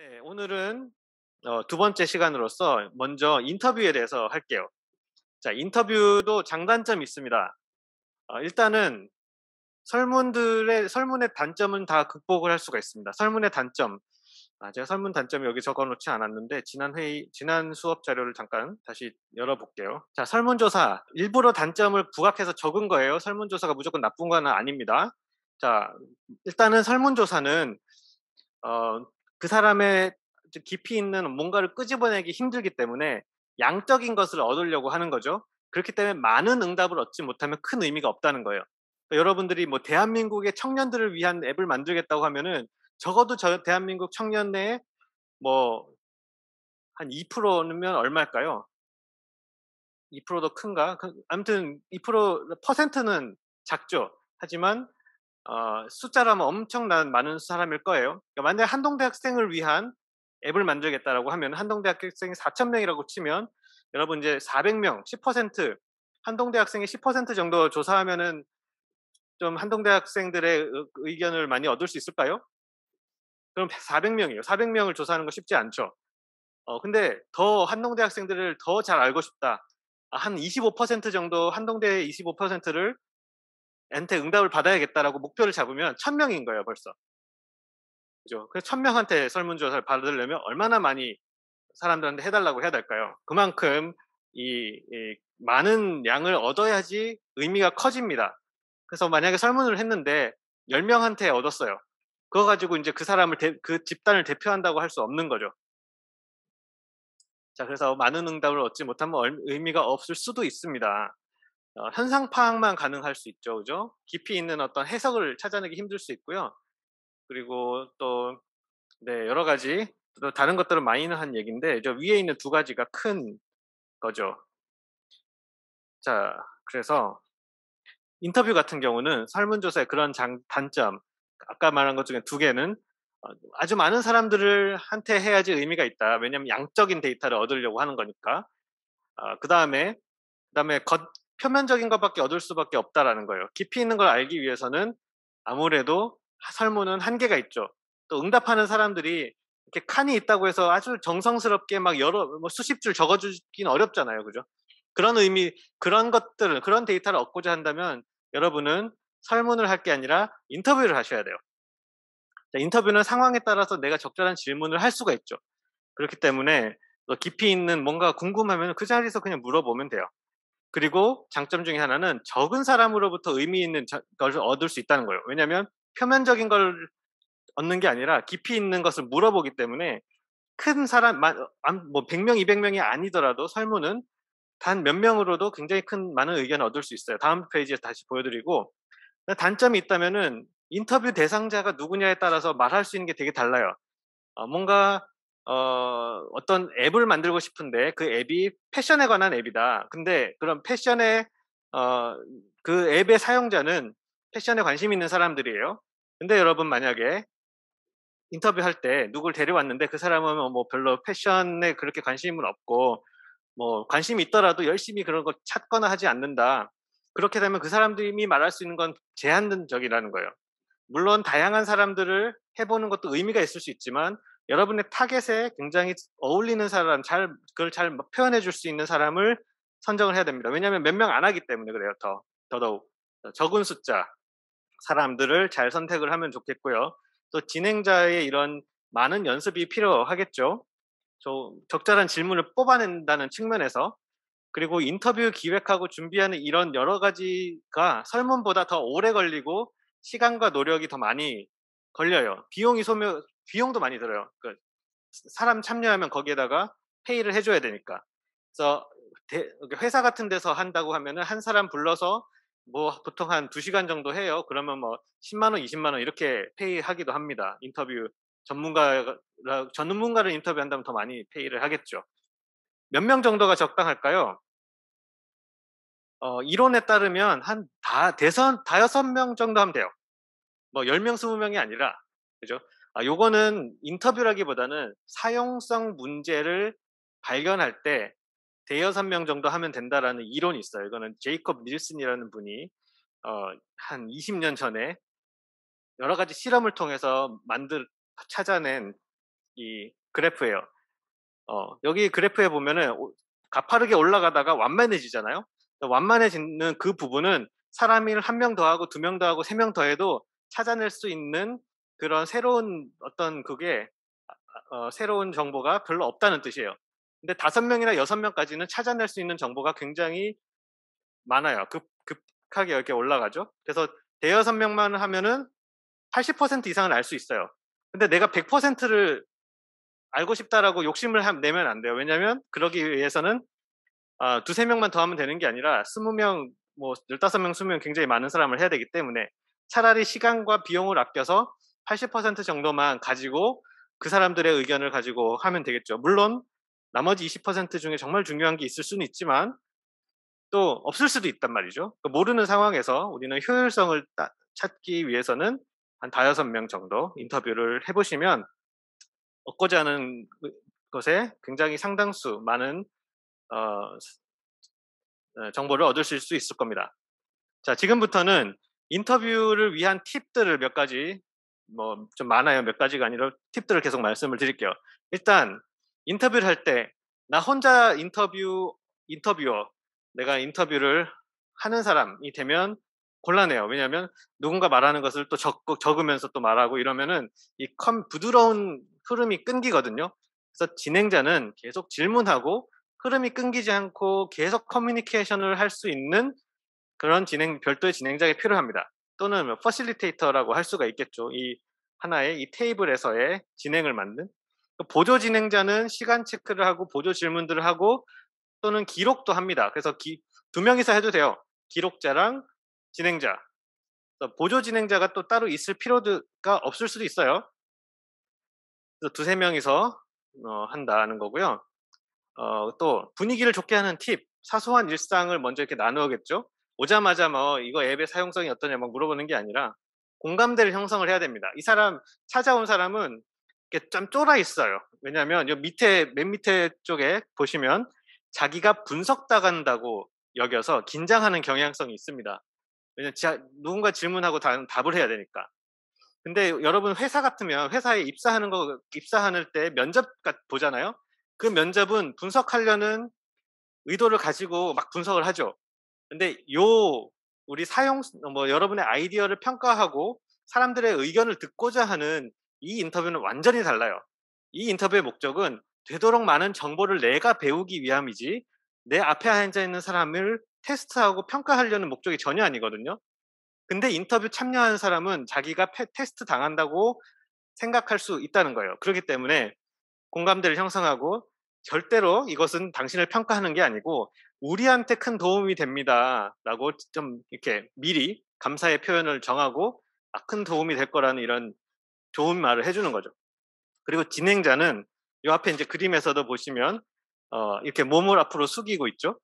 네, 오늘은 두 번째 시간으로서 먼저 인터뷰에 대해서 할게요. 자, 인터뷰도 장단점이 있습니다. 일단은 설문의 단점은 다 극복을 할 수가 있습니다. 설문의 단점. 제가 설문 단점 여기 적어 놓지 않았는데 지난 수업 자료를 잠깐 다시 열어볼게요. 자, 설문조사. 일부러 단점을 부각해서 적은 거예요. 설문조사가 무조건 나쁜 건 아닙니다. 자, 일단은 설문조사는 어, 그 사람의 깊이 있는 뭔가를 끄집어내기 힘들기 때문에 양적인 것을 얻으려고 하는 거죠. 그렇기 때문에 많은 응답을 얻지 못하면 큰 의미가 없다는 거예요. 그러니까 여러분들이 뭐 대한민국의 청년들을 위한 앱을 만들겠다고 하면은 적어도 저 대한민국 청년 내에 뭐 한 2%면 얼마일까요? 2%도 큰가? 아무튼 2%%는 작죠. 하지만 숫자라면 엄청난 많은 사람일 거예요. 그러니까 만약에 한동대 학생을 위한 앱을 만들겠다라고 하면 한동대 학생이 4천 명이라고 치면 여러분 이제 400명, 10% 한동대 학생이 10% 정도 조사하면은 좀 한동대 학생들의 의견을 많이 얻을 수 있을까요? 그럼 400명이에요. 400명을 조사하는 거 쉽지 않죠. 근데 더 한동대 학생들을 더 잘 알고 싶다. 한 25% 정도 한동대의 25%를 한테 응답을 받아야겠다라고 목표를 잡으면 1,000명인 거예요, 벌써. 그죠? 그래서 1,000명한테 설문조사를 받으려면 얼마나 많이 사람들한테 해 달라고 해야 될까요? 그만큼 이 많은 양을 얻어야지 의미가 커집니다. 그래서 만약에 설문을 했는데 10 명한테 얻었어요. 그거 가지고 인제 그 집단을 대표한다고 할 수 없는 거죠. 자, 그래서 많은 응답을 얻지 못하면 의미가 없을 수도 있습니다. 현상 파악만 가능할 수 있죠. 그죠? 깊이 있는 어떤 해석을 찾아내기 힘들 수 있고요. 그리고 또 네, 여러 가지 또 다른 것들은 마이너한 얘기인데 저 위에 있는 두 가지가 큰 거죠. 자, 그래서 인터뷰 같은 경우는 설문조사의 그런 단점, 아까 말한 것 중에 두 개는 아주 많은 사람들을 한테 해야지 의미가 있다. 왜냐하면 양적인 데이터를 얻으려고 하는 거니까. 그다음에 표면적인 것밖에 얻을 수밖에 없다라는 거예요. 깊이 있는 걸 알기 위해서는 아무래도 설문은 한계가 있죠. 또 응답하는 사람들이 이렇게 칸이 있다고 해서 아주 정성스럽게 막 여러 뭐 수십 줄 적어 주긴 어렵잖아요. 그죠? 그런 데이터를 얻고자 한다면 여러분은 설문을 할 게 아니라 인터뷰를 하셔야 돼요. 자, 인터뷰는 상황에 따라서 내가 적절한 질문을 할 수가 있죠. 그렇기 때문에 깊이 있는 뭔가 궁금하면 그 자리에서 그냥 물어보면 돼요. 그리고 장점 중에 하나는 적은 사람으로부터 의미 있는 것을 얻을 수 있다는 거예요. 왜냐하면 표면적인 걸 얻는 게 아니라 깊이 있는 것을 물어보기 때문에 큰 사람 뭐 100명, 200명이 아니더라도 설문은 단 몇 명으로도 굉장히 많은 의견을 얻을 수 있어요. 다음 페이지에 다시 보여드리고 단점이 있다면은 인터뷰 대상자가 누구냐에 따라서 말할 수 있는 게 되게 달라요. 뭔가 어떤 앱을 만들고 싶은데 그 앱이 패션에 관한 앱이다. 근데 그런 패션의 어 그 앱의 사용자는 패션에 관심 있는 사람들이에요. 근데 여러분 만약에 인터뷰할 때 누굴 데려왔는데 그 사람은 뭐 별로 패션에 그렇게 관심은 없고 뭐 관심이 있더라도 열심히 그런 거 찾거나 하지 않는다. 그렇게 되면 그 사람들이 말할 수 있는 건 제한적이라는 거예요. 물론 다양한 사람들을 해 보는 것도 의미가 있을 수 있지만 여러분의 타겟에 굉장히 어울리는 사람, 그걸 잘 표현해 줄 수 있는 사람을 선정을 해야 됩니다. 왜냐하면 몇 명 안 하기 때문에 그래요. 더더욱 적은 숫자 사람들을 잘 선택을 하면 좋겠고요. 또 진행자의 이런 많은 연습이 필요하겠죠. 적절한 질문을 뽑아낸다는 측면에서. 그리고 인터뷰 기획하고 준비하는 이런 여러 가지가 설문보다 더 오래 걸리고 시간과 노력이 더 많이 걸려요. 비용도 많이 들어요. 사람 참여하면 거기에다가 페이를 해 줘야 되니까. 그래서 회사 같은 데서 한다고 하면은 한 사람 불러서 뭐 보통 한 2 시간 정도 해요. 그러면 뭐 10만 원, 20만 원 이렇게 페이하기도 합니다. 전문가를 인터뷰한다면 더 많이 페이를 하겠죠. 몇 명 정도가 적당할까요? 이론에 따르면 한 다 대선 다여섯 명 정도 하면 돼요. 뭐 10 명, 20 명이 아니라. 그죠? 요거는 인터뷰라기보다는 사용성 문제를 발견할 때 대여섯 명 정도 하면 된다라는 이론이 있어요. 이거는 제이콥 닐슨이라는 분이 한 20년 전에 여러 가지 실험을 통해서 찾아낸 이 그래프예요. 여기 그래프에 보면은 가파르게 올라가다가 완만해지잖아요. 완만해지는 그 부분은 사람을 1명 더하고 2명 더하고 3명 더해도 찾아낼 수 있는 그런 새로운 어떤 그게 새로운 정보가 별로 없다는 뜻이에요. 근데 5명이나 6명까지는 찾아낼 수 있는 정보가 굉장히 많아요. 급하게 이렇게 올라가죠. 그래서 대여섯 명만 하면은 80% 이상은 알 수 있어요. 근데 내가 100%를 알고 싶다라고 욕심을 내면 안 돼요. 왜냐하면 그러기 위해서는 2-3명만 더 하면 되는 게 아니라 20명, 뭐 15명, 20명 굉장히 많은 사람을 해야 되기 때문에 차라리 시간과 비용을 아껴서 80% 정도만 가지고 그 사람들의 의견을 가지고 하면 되겠죠. 물론 나머지 20% 중에 정말 중요한 게 있을 수는 있지만 또 없을 수도 있단 말이죠. 모르는 상황에서 우리는 효율성을 찾기 위해서는 한 5-6명 정도 인터뷰를 해 보시면 얻고자 하는 것에 굉장히 상당수 많은 어 정보를 얻으실 수 있을 겁니다. 자, 지금부터는 인터뷰를 위한 팁들을 몇 가지, 뭐 좀 많아요. 몇 가지가 아니라 팁들을 계속 말씀을 드릴게요. 일단 인터뷰를 할 때 나 혼자 인터뷰어, 내가 인터뷰를 하는 사람이 되면 곤란해요. 왜냐하면 누군가 말하는 것을 또 적으면서 또 말하고 이러면은 이 부드러운 흐름이 끊기거든요. 그래서 진행자는 계속 질문하고 흐름이 끊기지 않고 계속 커뮤니케이션을 할 수 있는 그런 별도의 진행자가 필요합니다. 또는 뭐 퍼실리테이터라고 할 수가 있겠죠. 이 하나의 이 테이블에서의 진행을 맡는. 보조 진행자는 시간 체크를 하고 보조 질문들을 하고 또는 기록도 합니다. 그래서 2명이서 해도 돼요. 기록자랑 진행자. 보조 진행자가 또 따로 있을 필요가 없을 수도 있어요. 그래서 2-3명이서 한다는 거고요. 또 분위기를 좋게 하는 팁, 사소한 일상을 먼저 이렇게 나누겠죠. 오자마자 뭐 "이거 앱의 사용성이 어떠냐." 막 물어보는 게 아니라 공감대를 형성을 해야 됩니다. 이 사람, 찾아온 사람은 이렇게 좀 쫄아 있어요. 왜냐하면 요 맨 밑에 쪽에 보시면 자기가 분석당한다고 여겨서 긴장하는 경향성이 있습니다. 왜냐면 누군가 질문하고 답을 해야 되니까. 근데 여러분 회사 같으면 회사에 입사하는 때 면접 보잖아요. 그 면접은 분석하려는 의도를 가지고 막 분석을 하죠. 근데 우리 여러분의 아이디어를 평가하고 사람들의 의견을 듣고자 하는 이 인터뷰는 완전히 달라요. 이 인터뷰의 목적은 되도록 많은 정보를 내가 배우기 위함이지 내 앞에 앉아 있는 사람을 테스트하고 평가하려는 목적이 전혀 아니거든요. 근데 인터뷰 참여하는 사람은 자기가 테스트 당한다고 생각할 수 있다는 거예요. 그렇기 때문에 공감대를 형성하고 절대로 이것은 당신을 평가하는 게 아니고 우리한테 큰 도움이 됩니다라고 좀 이렇게 미리 감사의 표현을 정하고 큰 도움이 될 거라는 이런 좋은 말을 해주는 거죠. 그리고 진행자는 이 앞에 이제 그림에서도 보시면 이렇게 몸을 앞으로 숙이고 있죠.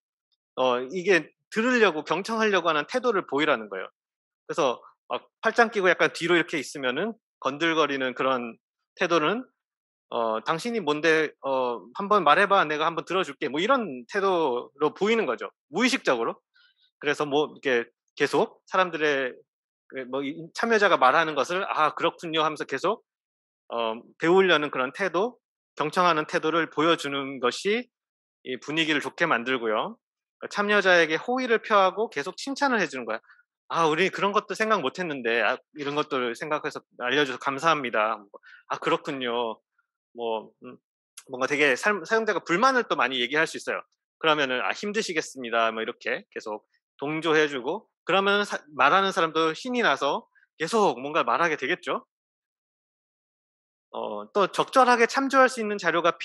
이게 들으려고 경청하려고 하는 태도를 보이라는 거예요. 그래서 막 팔짱 끼고 약간 뒤로 이렇게 있으면은 건들거리는 그런 태도는 "당신이 뭔데 한번 말해 봐. 내가 한번 들어 줄게." 뭐 이런 태도로 보이는 거죠, 무의식적으로. 그래서 뭐 이렇게 계속 사람들의 참여자가 말하는 것을 "아 그렇군요." 하면서 계속 배우려는 그런 태도, 경청하는 태도를 보여주는 것이 이 분위기를 좋게 만들고요. 참여자에게 호의를 표하고 계속 칭찬을 해 주는 거야. "아 우리 그런 것도 생각 못 했는데 이런 것들을 생각해서 알려 줘서 감사합니다." 뭐 "아 그렇군요." 뭐 뭔가 되게 사용자가 불만을 또 많이 얘기할 수 있어요. 그러면은 "아 힘드시겠습니다." 뭐 이렇게 계속 동조해 주고 그러면 말하는 사람도 신이 나서 계속 뭔가 말하게 되겠죠. 또 적절하게 참조할 수 있는 자료가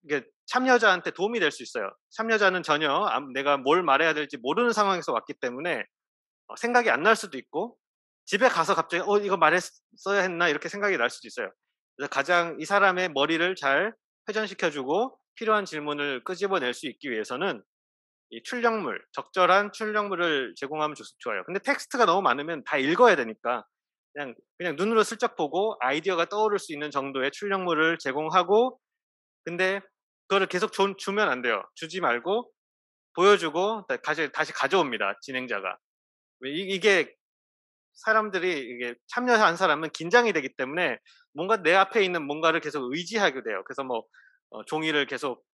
이게 참여자한테 도움이 될 수 있어요. 참여자는 전혀 내가 뭘 말해야 될지 모르는 상황에서 왔기 때문에 생각이 안 날 수도 있고 집에 가서 갑자기 '이거 말했어야 했나?' 이렇게 생각이 날 수도 있어요. 그래서 가장 이 사람의 머리를 잘 회전시켜 주고 필요한 질문을 끄집어낼 수 있기 위해서는 이 적절한 출력물을 제공하면 좋아요. 근데 텍스트가 너무 많으면 다 읽어야 되니까 그냥 눈으로 슬쩍 보고 아이디어가 떠오를 수 있는 정도의 출력물을 제공하고 근데 그거를 계속 주면 안 돼요. 주지 말고 보여주고 다시 가져옵니다, 진행자가. 이게 사람들이 이게 참여한 사람은 긴장이 되기 때문에 뭔가 내 앞에 있는 뭔가를 계속 의지하게 돼요. 그래서 뭐 종이를 계속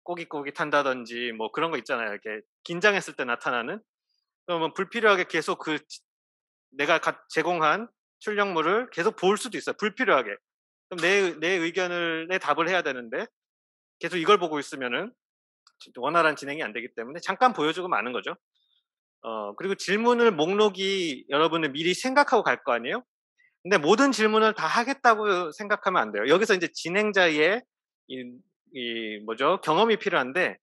꼬깃꼬깃 한다든지 뭐 그런 거 있잖아요. 이렇게 긴장했을 때 나타나는. 그러면 불필요하게 계속 내가 제공한 출력물을 계속 볼 수도 있어요, 불필요하게. 그럼 내 의견을 내 답을 해야 되는데 계속 이걸 보고 있으면은 원활한 진행이 안 되기 때문에 잠깐 보여주고 마는 거죠. 그리고 질문을 목록이 여러분은 미리 생각하고 갈 거 아니에요? 근데 모든 질문을 다 하겠다고 생각하면 안 돼요. 여기서 이제 진행자의 뭐죠? 경험이 필요한데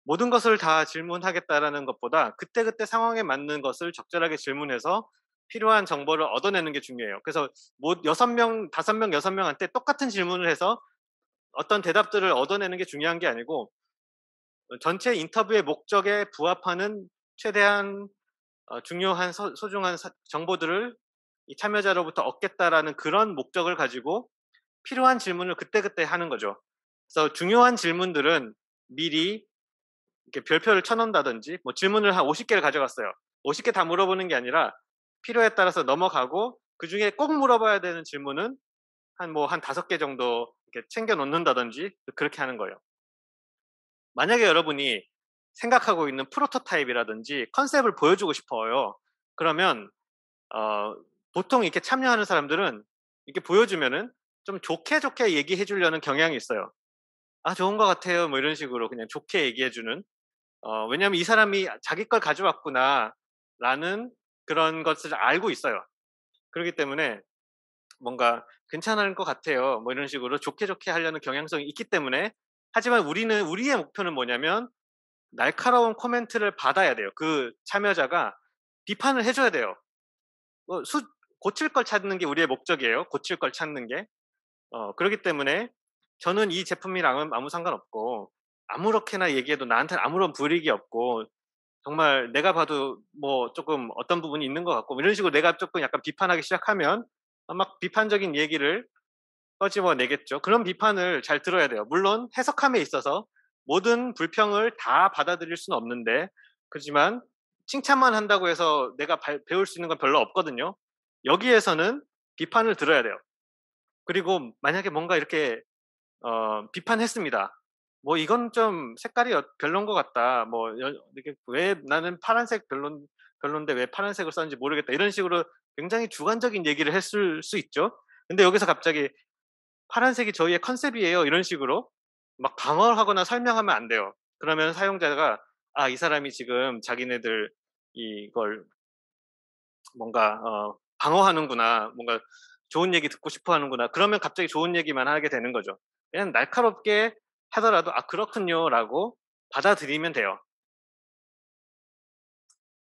모든 것을 다 질문하겠다라는 것보다 그때그때 상황에 맞는 것을 적절하게 질문해서 필요한 정보를 얻어내는 게 중요해요. 그래서 뭐 6명, 5명, 6명한테 똑같은 질문을 해서 어떤 대답들을 얻어내는 게 중요한 게 아니고 전체 인터뷰의 목적에 부합하는 최대한 중요한 소중한 정보들을 이 참여자로부터 얻겠다라는 그런 목적을 가지고 필요한 질문을 그때그때 하는 거죠. 그래서 중요한 질문들은 미리 이렇게 별표를 쳐 놓는다든지 뭐 질문을 한 50개를 가져갔어요. 50개 다 물어보는 게 아니라 필요에 따라서 넘어가고 그중에 꼭 물어봐야 되는 질문은 한 5개 정도 이렇게 챙겨 놓는다든지 그렇게 하는 거예요. 만약에 여러분이 생각하고 있는 프로토타입이라든지 컨셉을 보여주고 싶어요. 그러면 어 보통 이렇게 참여하는 사람들은 이렇게 보여주면은 좀 좋게 얘기해 주려는 경향이 있어요. "아 좋은 것 같아요." 뭐 이런 식으로 그냥 좋게 얘기해 주는. 왜냐하면 '이 사람이 자기 걸 가져왔구나.'라는 그런 것을 알고 있어요. 그렇기 때문에 뭔가 "괜찮을 것 같아요." 뭐 이런 식으로 좋게 하려는 경향성이 있기 때문에 하지만 우리의 목표는 뭐냐면 날카로운 코멘트를 받아야 돼요. 그 참여자가 비판을 해 줘야 돼요. 뭐 고칠 걸 찾는 게 우리의 목적이에요, 고칠 걸 찾는 게. 그러기 때문에 저는 이 제품이랑은 아무 상관없고 아무렇게나 얘기해도 나한테는 아무런 불이익이 없고 정말 내가 봐도 뭐 쪼끔 어떤 부분이 있는 것 같고 뭐 이런 식으로 내가 쪼끔 약간 비판하기 시작하면 막 비판적인 얘기를 꺼집어 내겠죠. 그런 비판을 잘 들어야 돼요. 물론 해석함에 있어서 모든 불평을 다 받아들일 수는 없는데 그렇지만 칭찬만 한다고 해서 내가 배울 수 있는 건 별로 없거든요. 여기에서는 비판을 들어야 돼요. 그리고 만약에 뭔가 이렇게 비판했습니다. 뭐 "이건 좀 색깔이 별론 것 같다." 뭐 이렇게 "왜 나는 파란색 별론데 왜 파란색을 썼는지 모르겠다." 이런 식으로 굉장히 주관적인 얘기를 했을 수 있죠. 근데 여기서 갑자기 "파란색이 저희의 컨셉이에요." 이런 식으로 막 방어를 하거나 설명하면 안 돼요. 그러면 사용자가 '아 이 사람이 지금 자기네들 이걸 뭔가 방어하는구나. 뭔가 좋은 얘기 듣고 싶어 하는구나.' 그러면 갑자기 좋은 얘기만 하게 되는 거죠. 그냥 날카롭게 하더라도 '아 그렇군요.'라고 받아들이면 돼요.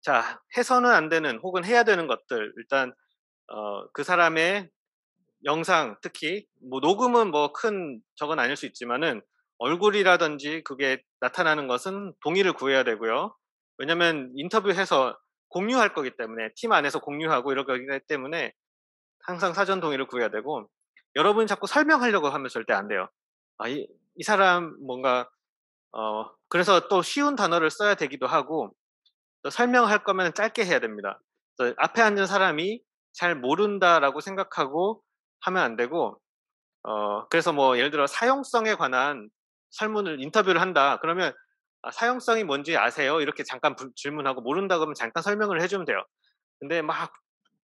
자 해서는 안 되는 혹은 해야 되는 것들 일단 그 사람의 영상 특히 뭐 녹음은 뭐 큰 적은 아닐 수 있지만은 얼굴이라든지 그게 나타나는 것은 동의를 구해야 되고요. 왜냐면 인터뷰해서 공유할 거기 때문에 팀 안에서 공유하고 이럴 거기 때문에 항상 사전 동의를 구해야 되고 여러분이 자꾸 설명하려고 하면 절대 안 돼요. 이 사람 뭔가 그래서 또 쉬운 단어를 써야 되기도 하고 또 설명할 거면 짧게 해야 됩니다. 앞에 앉은 사람이 '잘 모른다.'라고 생각하고 하면 안 되고 그래서 뭐 예를 들어 "사용성에 관한 설문을 인터뷰를 한다." 그러면 "아 사용성이 뭔지 아세요?" 이렇게 잠깐 질문하고 모른다 그러면 잠깐 설명을 해 주면 돼요. 근데 막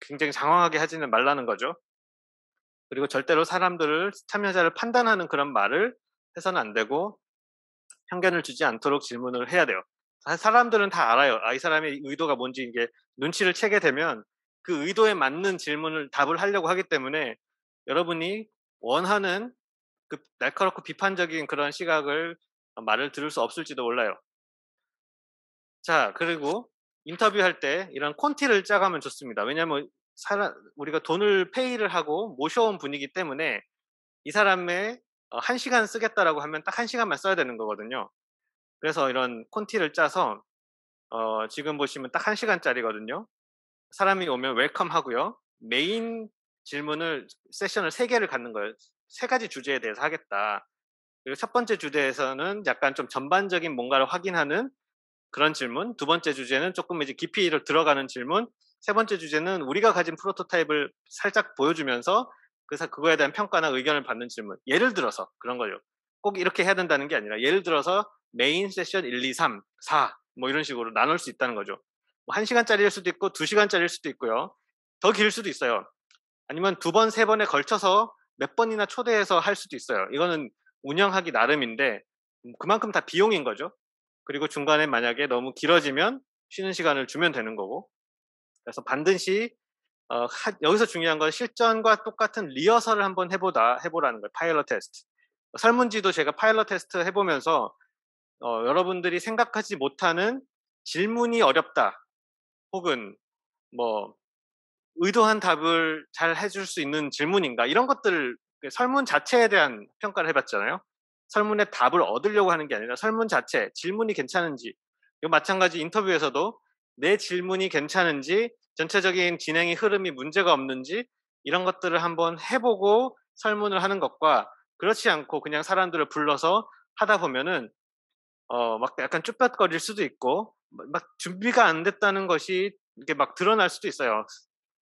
굉장히 장황하게 하지는 말라는 거죠. 그리고 절대로 참여자를 판단하는 그런 말을 해서는 안 되고 편견을 주지 않도록 질문을 해야 돼요. 사람들은 다 알아요. 이 사람의 의도가 뭔지 이게 눈치를 채게 되면 그 의도에 맞는 답을 하려고 하기 때문에 여러분이 원하는 그 날카롭고 비판적인 그런 시각을 말을 들을 수 없을지도 몰라요. 자 그리고 인터뷰할 때 이런 콘티를 짜 가면 좋습니다. 왜냐하면 우리가 돈을 페이를 하고 모셔온 분이기 때문에 이 사람의 1 시간 쓰겠다라고 하면 딱 1 시간만 써야 되는 거거든요. 그래서 이런 콘티를 짜서 지금 보시면 딱 1 시간짜리거든요. 사람이 오면 웰컴하고요. 메인 세션을 3 개를 갖는 거예요. 3 가지 주제에 대해서 하겠다. 그리고 첫 번째 주제에서는 약간 좀 전반적인 뭔가를 확인하는 그런 질문, 두 번째 주제는 쪼끔 이제 깊이를 들어가는 질문, 세 번째 주제는 우리가 가진 프로토타입을 살짝 보여주면서 그래서 그거에 대한 평가나 의견을 받는 질문. 예를 들어서 그런 거죠. 꼭 이렇게 해야 된다는 게 아니라 예를 들어서 메인 세션 1, 2, 3, 4 뭐 이런 식으로 나눌 수 있다는 거죠. 뭐 1시간짜리일 수도 있고 2시간짜리일 수도 있고요. 더 길 수도 있어요. 아니면 2번, 3번에 걸쳐서 몇 번이나 초대해서 할 수도 있어요. 이거는 운영하기 나름인데 그만큼 다 비용인 거죠. 그리고 중간에 만약에 너무 길어지면 쉬는 시간을 주면 되는 거고. 그래서 반드시 여기서 중요한 건 실전과 똑같은 리허설을 한번 해보라는 거예요. 파일럿 테스트. 설문지도 제가 파일럿 테스트 해보면서 여러분들이 생각하지 못하는 질문이 어렵다. 혹은 뭐 의도한 답을 잘 해줄 수 있는 질문인가 이런 것들 설문 자체에 대한 평가를 해봤잖아요. 설문의 답을 얻으려고 하는 게 아니라 설문 자체 질문이 괜찮은지 이거 마찬가지 인터뷰에서도 내 질문이 괜찮은지 전체적인 진행의 흐름이 문제가 없는지 이런 것들을 한번 해보고 설문을 하는 것과 그렇지 않고 그냥 사람들을 불러서 하다 보면은 막 약간 쭈뼛거릴 수도 있고 막 준비가 안 됐다는 것이 이렇게 막 드러날 수도 있어요.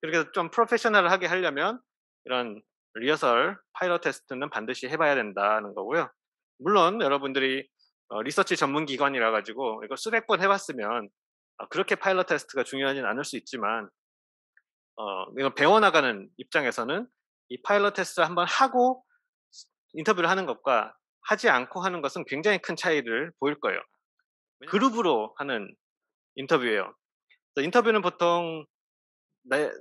그렇게 좀 프로페셔널하게 하려면 이런 리허설 파일럿 테스트는 반드시 해봐야 된다는 거고요. 물론 여러분들이 리서치 전문 기관이라 가지고 이거 수백 번 해봤으면 그렇게 파일럿 테스트가 중요하진 않을 수 있지만 이거 배워나가는 입장에서는 이 파일럿 테스트 한번 하고 인터뷰를 하는 것과 하지 않고 하는 것은 굉장히 큰 차이를 보일 거예요. 그룹으로 하는 인터뷰예요. 인터뷰는 보통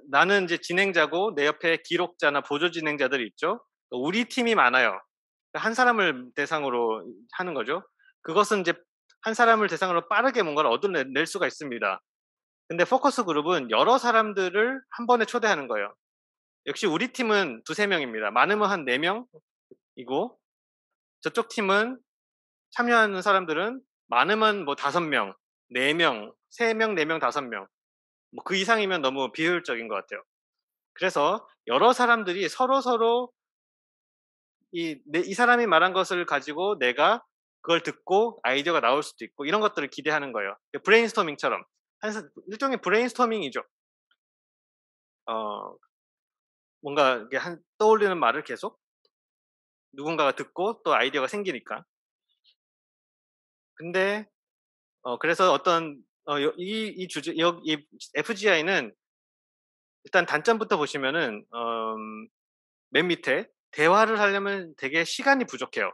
나는 이제 진행자고 내 옆에 기록자나 보조 진행자들이 있죠. 우리 팀이 많아요. 한 사람을 대상으로 하는 거죠. 그것은 이제 한 사람을 대상으로 빠르게 뭔가를 얻어낼 수가 있습니다. 근데 포커스 그룹은 여러 사람들을 한 번에 초대하는 거예요. 역시 우리 팀은 2-3명입니다. 많으면 한 4명이고 저쪽 팀은 참여하는 사람들은 많으면 뭐 5명, 4명, 3명, 4명, 5명 뭐 그 이상이면 너무 비효율적인 것 같아요. 그래서 여러 사람들이 서로서로 이 사람이 말한 것을 가지고 내가 그걸 듣고 아이디어가 나올 수도 있고 이런 것들을 기대하는 거예요. 브레인스토밍처럼 일종의 브레인스토밍이죠. 어, 뭔가 이렇게 떠올리는 말을 계속 누군가가 듣고 또 아이디어가 생기니까. 근데 그래서 어떤 이 주제 이 FGI는 일단 단점부터 보시면은 맨 밑에 대화를 하려면 되게 시간이 부족해요.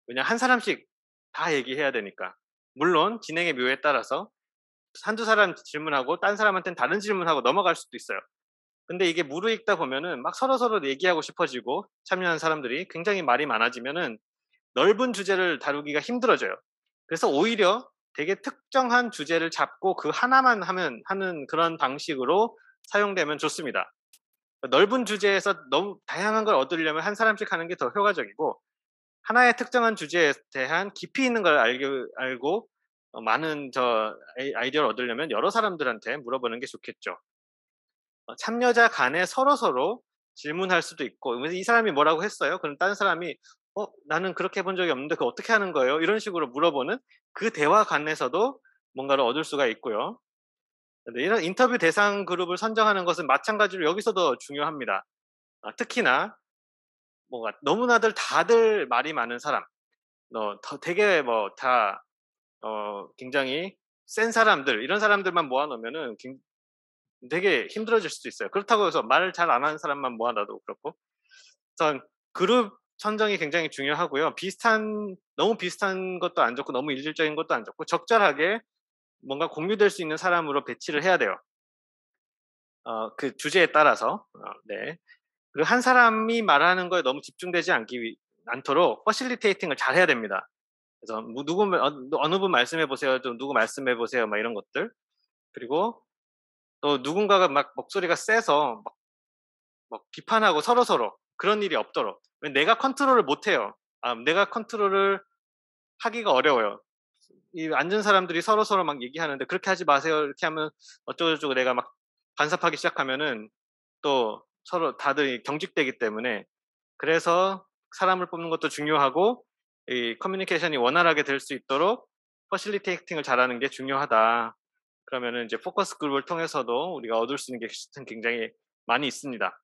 왜냐 한 사람씩 다 얘기해야 되니까. 물론 진행의 묘에 따라서 한두 사람 질문하고 딴 사람한테는 다른 질문하고 넘어갈 수도 있어요. 근데 이게 무르익다 보면은 막 서로서로 얘기하고 싶어지고 참여하는 사람들이 굉장히 말이 많아지면은 넓은 주제를 다루기가 힘들어져요. 그래서 오히려 되게 특정한 주제를 잡고 그 하나만 하는 그런 방식으로 사용되면 좋습니다. 넓은 주제에서 너무 다양한 걸 얻으려면 한 사람씩 하는 게 더 효과적이고 하나의 특정한 주제에 대한 깊이 있는 걸 알고 많은 아이디어를 얻으려면 여러 사람들한테 물어보는 게 좋겠죠. 참여자 간에 서로서로 질문할 수도 있고 이 사람이 뭐라고 했어요? 그럼 다른 사람이 나는 그렇게 해본 적이 없는데 그거 어떻게 하는 거예요? 이런 식으로 물어보는 그 대화 간에서도 뭔가를 얻을 수가 있고요. 이런 인터뷰 대상 그룹을 선정하는 것은 마찬가지로 여기서도 중요합니다. 특히나 너무나들 다들 말이 많은 사람, 되게 굉장히 센 사람들 이런 사람들만 모아놓으면은 되게 힘들어질 수도 있어요. 그렇다고 해서 말 잘 안 하는 사람만 모아놔도 그렇고. 우선 그룹 선정이 굉장히 중요하고요. 너무 비슷한 것도 안 좋고 너무 일률적인 것도 안 좋고 적절하게 뭔가 공유될 수 있는 사람으로 배치를 해야 돼요. 그 주제에 따라서. 네. 그리고 한 사람이 말하는 거에 너무 집중되지 않도록 퍼실리테이팅을 잘 해야 됩니다. 그래서 어느 분 말씀해 보세요. 좀 누구 말씀해 보세요. 막 이런 것들. 그리고 또 누군가가 막 목소리가 세서 막 비판하고 서로서로 그런 일이 없도록. 내가 컨트롤을 못 해요. 내가 컨트롤을 하기가 어려워요. 이 앉은 사람들이 서로서로 막 얘기하는데 "그렇게 하지 마세요." 이렇게 하면 어쩌고저쩌고 내가 막 간섭하기 시작하면은 또 서로 다들 경직되기 때문에 그래서 사람을 뽑는 것도 중요하고 이 커뮤니케이션이 원활하게 될 수 있도록 퍼실리테이팅을 잘하는 게 중요하다. 그러면은 이제 포커스 그룹을 통해서도 우리가 얻을 수 있는 게 굉장히 많이 있습니다.